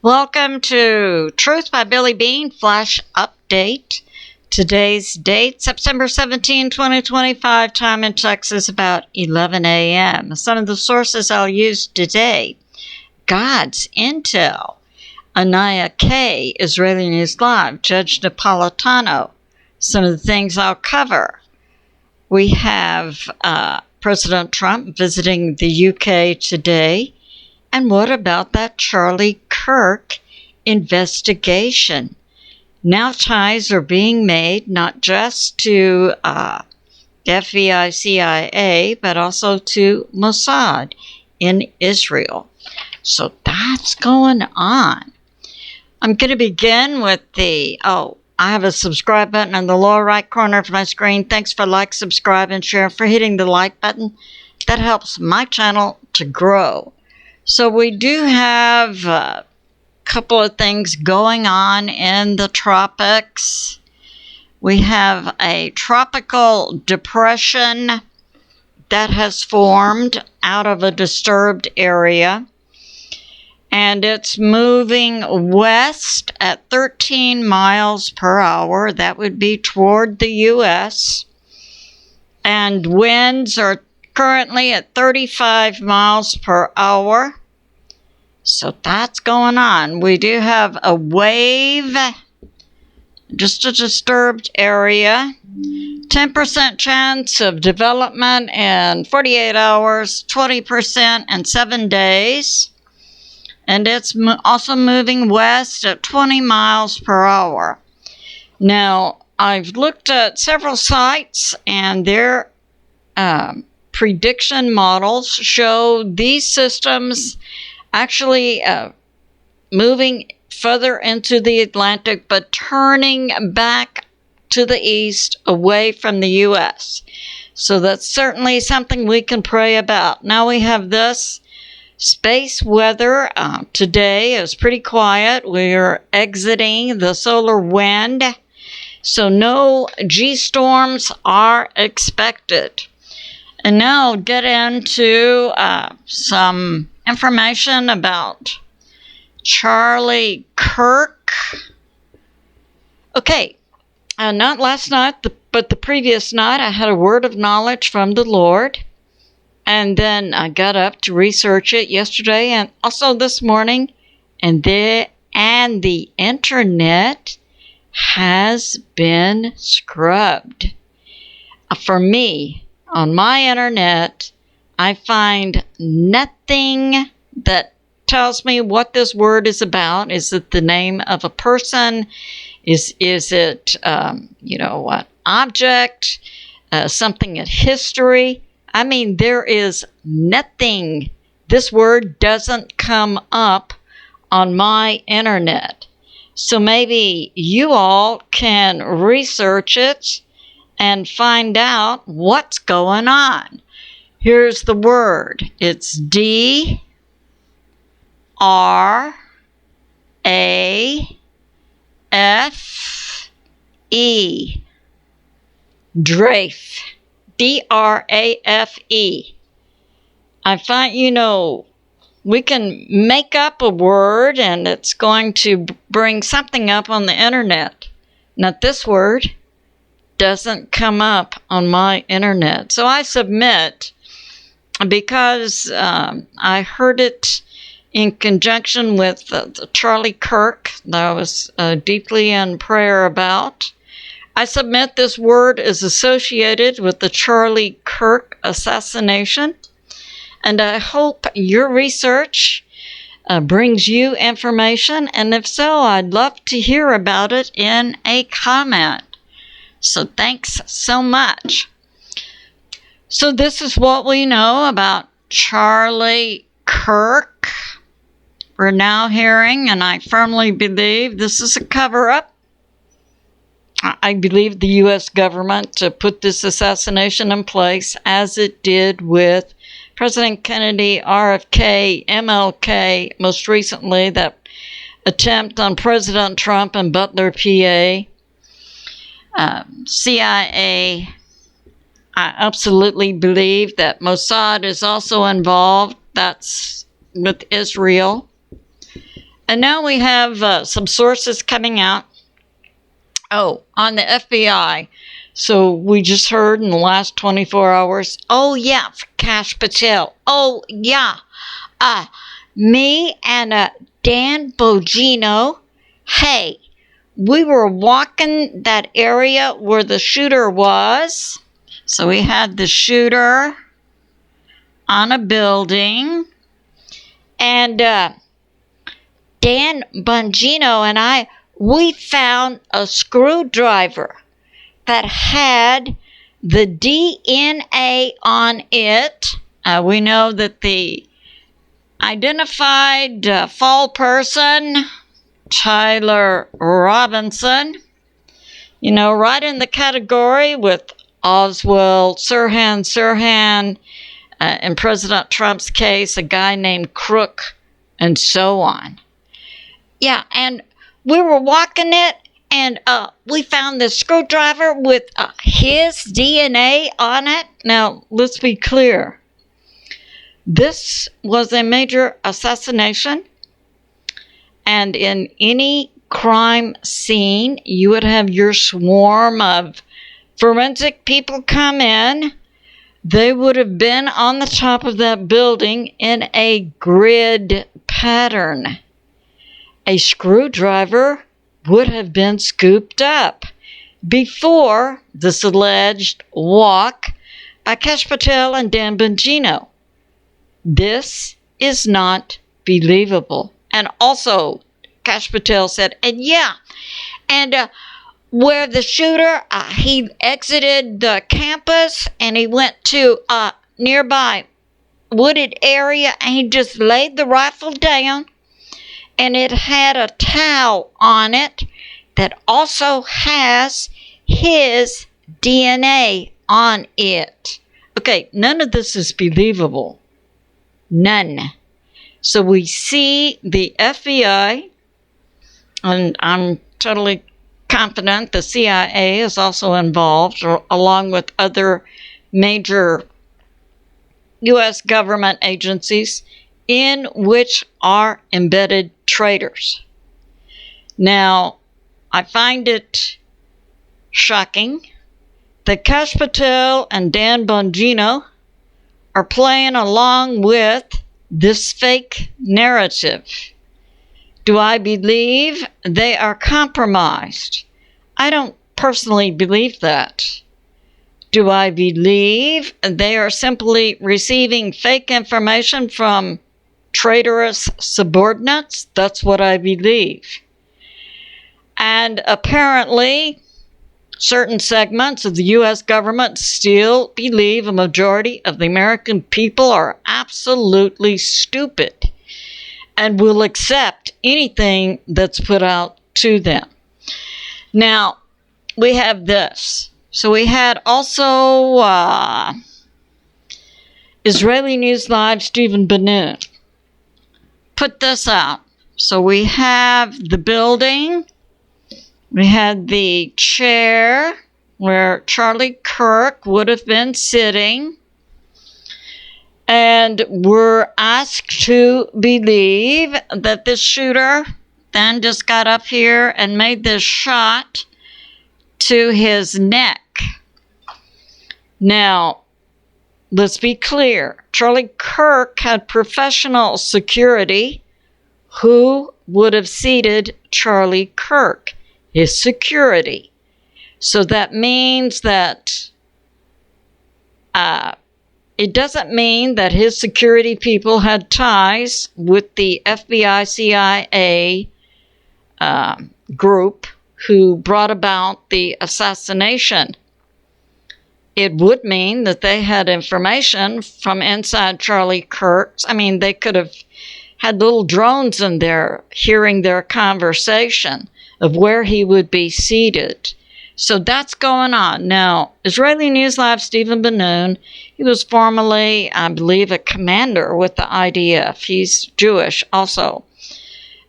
Welcome to Truth by Billie Beene Flash Update. Today's date, September 17, 2025, time in Texas, about 11 a.m. Some of the sources I'll use today: God's Intel, Anaya K, Israeli News Live, Judge Napolitano. Some of the things I'll cover. We have President Trump visiting the UK today. And what about that Charlie Kirk investigation? Now ties are being made not just to FBI-CIA, but also to Mossad in Israel. So that's going on. I'm going to begin with I have a subscribe button in the lower right corner of my screen. Thanks for like, subscribe, and share, for hitting the like button. That helps my channel to grow. So we do have a couple of things going on in the tropics. We have a tropical depression that has formed out of a disturbed area, and it's moving west at 13 miles per hour. That would be toward the U.S., and winds are currently at 35 miles per hour. So that's going on. We do have a wave, just a disturbed area. 10% chance of development in 48 hours, 20% in 7 days. And it's also moving west at 20 miles per hour. Now, I've looked at several sites, and their prediction models show these systems actually moving further into the Atlantic, but turning back to the east away from the U.S. So that's certainly something we can pray about. Now we have this space weather. Today is pretty quiet. We're exiting the solar wind, so no G-storms are expected. And now I'll get into some information about Charlie Kirk. Okay, not last night, but the previous night, I had a word of knowledge from the Lord. And then I got up to research it yesterday and also this morning. And the internet has been scrubbed. For me, on my internet, I find nothing that tells me what this word is about. Is it the name of a person? Is it, what object? Something in history? I mean, there is nothing. This word doesn't come up on my internet. So maybe you all can research it and find out what's going on. Here's the word. It's D-R-A-F-E. Drafe. D-R-A-F-E. I find, we can make up a word and it's going to bring something up on the internet. Not this word doesn't come up on my internet. So I submit, because I heard it in conjunction with the Charlie Kirk that I was deeply in prayer about. I submit this word is associated with the Charlie Kirk assassination, and I hope your research brings you information, and if so, I'd love to hear about it in a comment. So thanks so much. So this is what we know about Charlie Kirk. We're now hearing, and I firmly believe this is a cover-up. I believe the U.S. government put this assassination in place as it did with President Kennedy, RFK, MLK, most recently that attempt on President Trump in Butler, PA. CIA, I absolutely believe that Mossad is also involved. That's with Israel. And now we have some sources coming out. Oh, on the FBI. So we just heard in the last 24 hours. Oh, yeah, Kash Patel. Oh, yeah. Me and Dan Bongino. Hey, we were walking that area where the shooter was. So we had the shooter on a building. And Dan Bongino and I, we found a screwdriver that had the DNA on it. We know that the identified fall person, Tyler Robinson, right in the category with Oswald Sirhan, in President Trump's case, a guy named Kirk, and so on. Yeah, and we were walking it, and we found this screwdriver with his DNA on it. Now, let's be clear. This was a major assassination, and in any crime scene, you would have your swarm of forensic people come in. They would have been on the top of that building in a grid pattern. A screwdriver would have been scooped up before this alleged walk by Kash Patel and Dan Bongino. This is not believable. And also, Kash Patel said, where the shooter, he exited the campus and he went to a nearby wooded area and he just laid the rifle down, and it had a towel on it that also has his DNA on it. Okay, none of this is believable. None. So we see the FBI, and I'm totally confident the CIA is also involved, along with other major U.S. government agencies, in which are embedded traitors. Now, I find it shocking that Kash Patel and Dan Bongino are playing along with this fake narrative. Do I believe they are compromised? I don't personally believe that. Do I believe they are simply receiving fake information from traitorous subordinates? That's what I believe. And apparently, certain segments of the U.S. government still believe a majority of the American people are absolutely stupid and will accept anything that's put out to them. Now, we have this. So we had also Israeli News Live Stephen Ben-Nun put this out. So we have the building. We had the chair where Charlie Kirk would have been sitting. And we're asked to believe that this shooter then just got up here and made this shot to his neck. Now, let's be clear. Charlie Kirk had professional security. Who would have seated Charlie Kirk? His security. So that means that it doesn't mean that his security people had ties with the FBI-CIA group who brought about the assassination. It would mean that they had information from inside Charlie Kirk's. I mean, they could have had little drones in there hearing their conversation of where he would be seated. So that's going on. Now, Israeli News Live Stephen Ben-Nun, he was formerly, I believe, a commander with the IDF. He's Jewish also.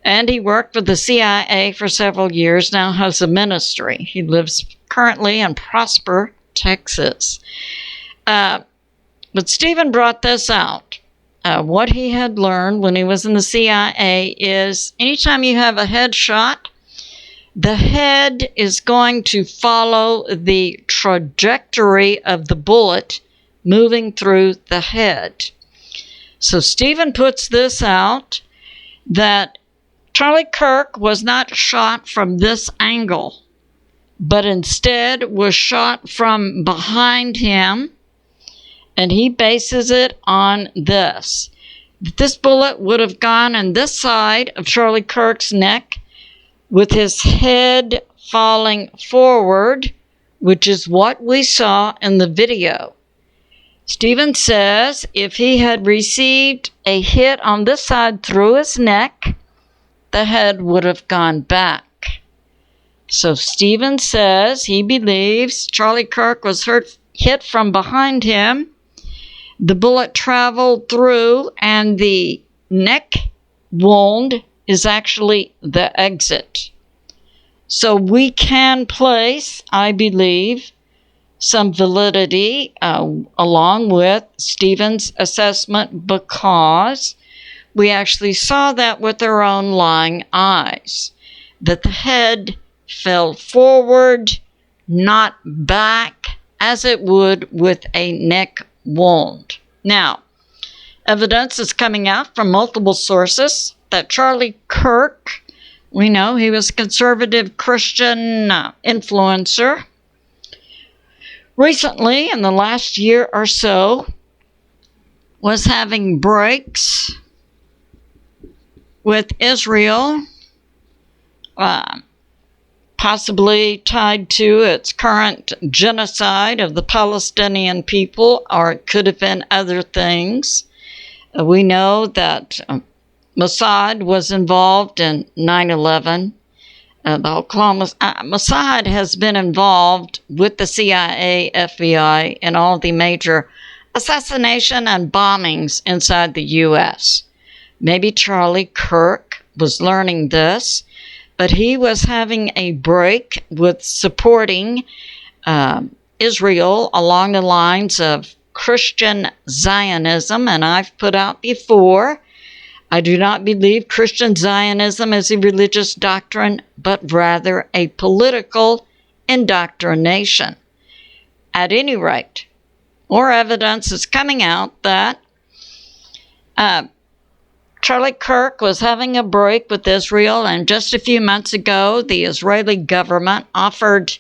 And he worked for the CIA for several years, now has a ministry. He lives currently in Prosper, Texas. But Stephen brought this out. what he had learned when he was in the CIA is anytime you have a headshot, the head is going to follow the trajectory of the bullet moving through the head. So Stephen puts this out, that Charlie Kirk was not shot from this angle, but instead was shot from behind him, and he bases it on this. This bullet would have gone on this side of Charlie Kirk's neck with his head falling forward, which is what we saw in the video. Stephen says if he had received a hit on this side through his neck, the head would have gone back. So Stephen says he believes Charlie Kirk was hit from behind him. The bullet traveled through, and the neck wound is actually the exit. So we can place, I believe, some validity along with Stephen's assessment, because we actually saw that with our own lying eyes, that the head fell forward, not back, as it would with a neck wound. Now, evidence is coming out from multiple sources that Charlie Kirk, we know he was a conservative Christian influencer, recently, in the last year or so, was having breaks with Israel, possibly tied to its current genocide of the Palestinian people, or it could have been other things. We know that Mossad was involved in 9/11. Mossad has been involved with the CIA, FBI, and all the major assassination and bombings inside the U.S. Maybe Charlie Kirk was learning this, but he was having a break with supporting Israel along the lines of Christian Zionism. And I've put out before, I do not believe Christian Zionism is a religious doctrine, but rather a political indoctrination. At any rate, more evidence is coming out that Charlie Kirk was having a break with Israel, and just a few months ago, the Israeli government offered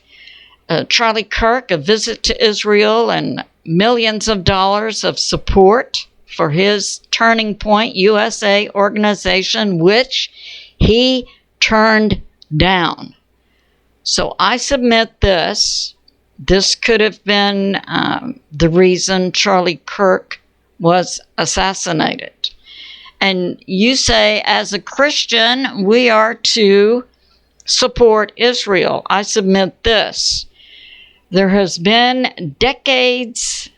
Charlie Kirk a visit to Israel and millions of dollars of support for his Turning Point USA organization, which he turned down. So I submit this. This could have been the reason Charlie Kirk was assassinated. And you say, as a Christian, we are to support Israel. I submit this. There has been decades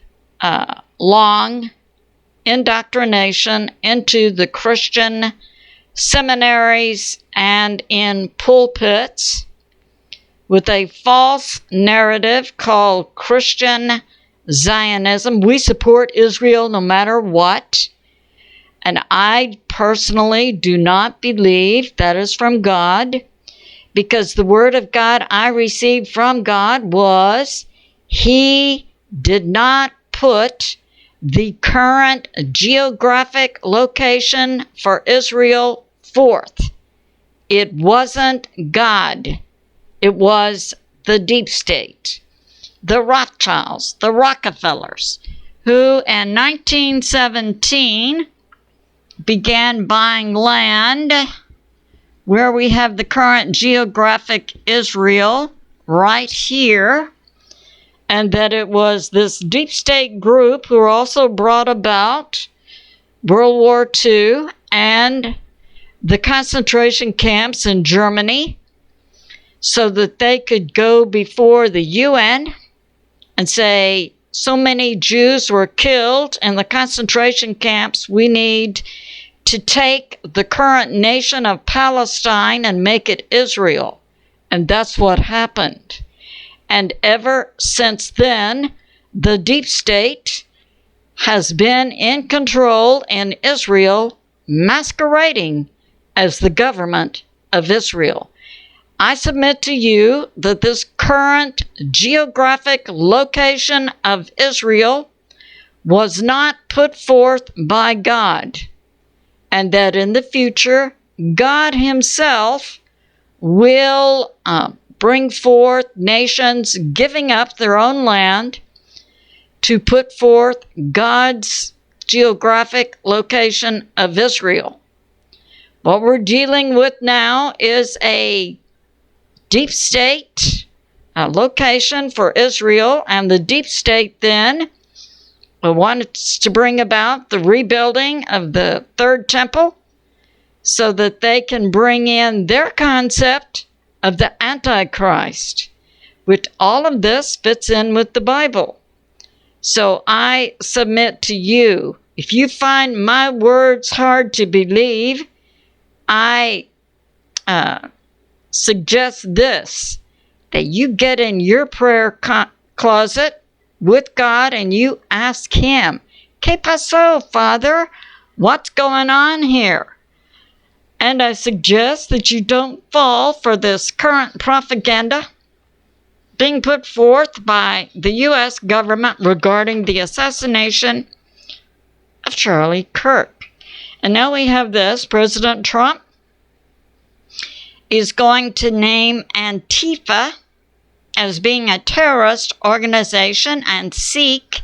long indoctrination into the Christian seminaries and in pulpits with a false narrative called Christian Zionism. We support Israel no matter what. And I personally do not believe that is from God, because the word of God I received from God was He did not put the current geographic location for Israel forth. It wasn't God. It was the deep state, the Rothschilds, the Rockefellers, who in 1917 began buying land where we have the current geographic Israel right here, and that it was this deep state group who also brought about World War II and the concentration camps in Germany so that they could go before the UN and say, so many Jews were killed in the concentration camps, we need to take the current nation of Palestine and make it Israel. And that's what happened. And ever since then, the deep state has been in control in Israel, masquerading as the government of Israel. I submit to you that this current geographic location of Israel was not put forth by God, and that in the future, God Himself will bring forth nations giving up their own land to put forth God's geographic location of Israel. What we're dealing with now is a deep state location for Israel, and the deep state then wants to bring about the rebuilding of the third temple so that they can bring in their concept of the Antichrist, which all of this fits in with the Bible. So I submit to you, if you find my words hard to believe, I suggest this, that you get in your prayer closet with God and you ask Him, ¿Qué pasó, Father? What's going on here? And I suggest that you don't fall for this current propaganda being put forth by the U.S. government regarding the assassination of Charlie Kirk. And now we have this. President Trump is going to name Antifa as being a terrorist organization and seek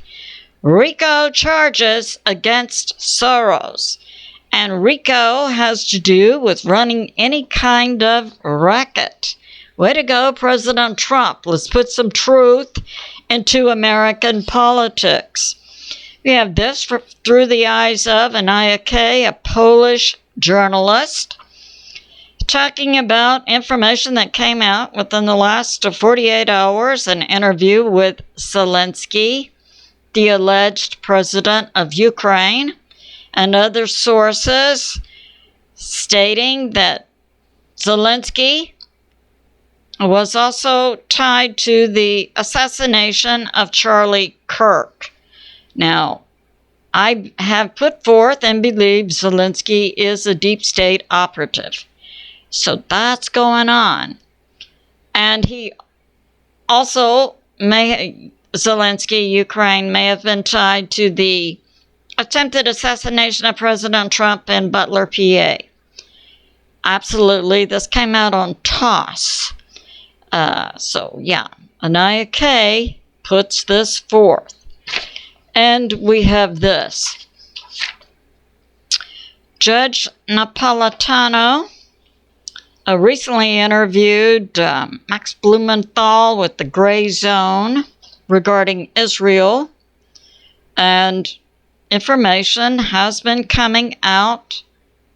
RICO charges against Soros. And RICO has to do with running any kind of racket. Way to go, President Trump. Let's put some truth into American politics. We have this through the eyes of ANIA K, a Polish journalist, talking about information that came out within the last 48 hours, an interview with Zelensky, the alleged president of Ukraine, and other sources stating that Zelensky was also tied to the assassination of Charlie Kirk. Now, I have put forth and believe Zelensky is a deep state operative. So that's going on. And he also Zelensky, Ukraine, may have been tied to the attempted assassination of President Trump in Butler, PA. Absolutely. This came out on TOSS. So, yeah, ANIA K puts this forth. And we have this. Judge NAPALITANO recently interviewed Max Blumenthal with the Gray Zone regarding Israel. And information has been coming out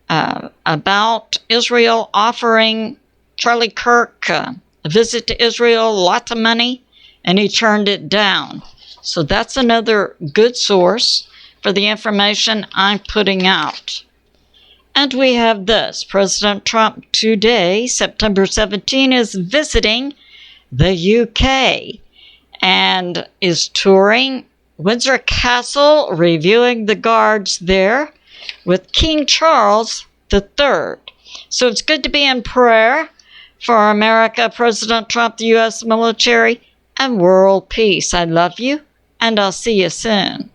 about Israel offering Charlie Kirk a visit to Israel, lots of money, and he turned it down. So that's another good source for the information I'm putting out. And we have this. President Trump today, September 17, is visiting the UK and is touring Windsor Castle, reviewing the guards there with King Charles III. So it's good to be in prayer for America, President Trump, the U.S. military, and world peace. I love you, and I'll see you soon.